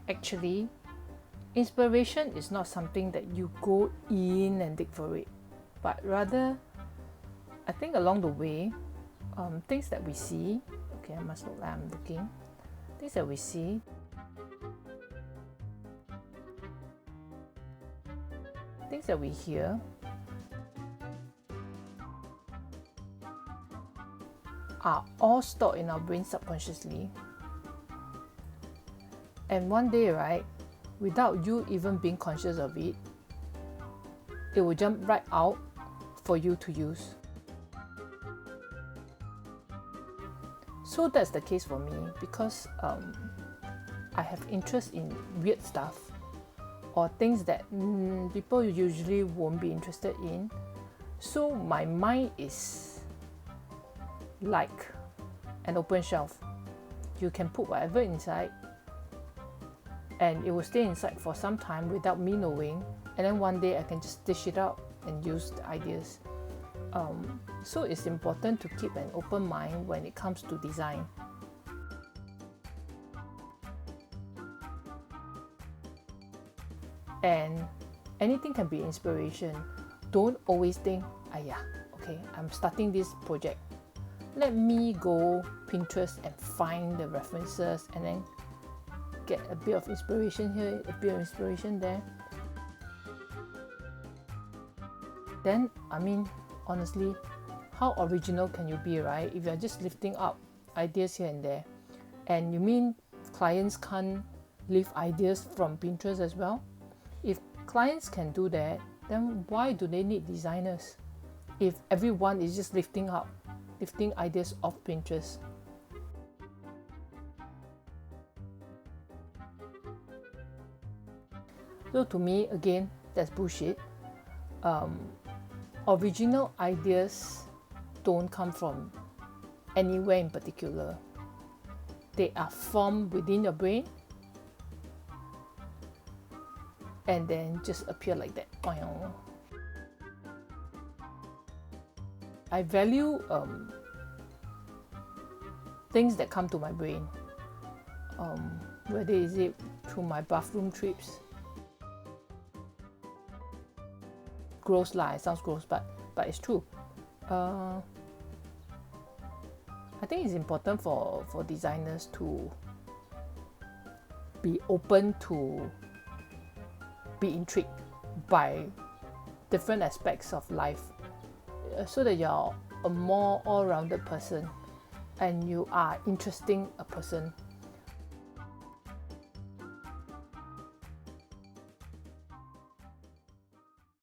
Actually, inspiration is not something that you go in and dig for it, but rather, I think along the way, things that we see, okay, I must look like I'm looking, things that we see, things that we hear, are all stored in our brain subconsciously. And one day, right, without you even being conscious of it, it will jump right out for you to use. So that's the case for me because I have interest in weird stuff or things that people usually won't be interested in. So my mind is like an open shelf. You can put whatever inside and it will stay inside for some time without me knowing, and then one day I can just dish it out and use the ideas. So it's important to keep an open mind when it comes to design. And anything can be inspiration. Don't always think, okay, I'm starting this project. Let me go Pinterest and find the references and then get a bit of inspiration here, a bit of inspiration there. Then, honestly, how original can you be, right? If you're just lifting up ideas here and there. And you mean clients can't lift ideas from Pinterest as well? If clients can do that, then why do they need designers? If everyone is just lifting ideas off Pinterest. So to me, again, that's bullshit. Original ideas don't come from anywhere in particular. They are formed within your brain and then just appear like that. I value things that come to my brain, whether is it through my bathroom trips. Gross lah, it sounds gross, but it's true. I think it's important for designers to be open to be intrigued by different aspects of life, so that you're a more all-rounded person and you are interesting a person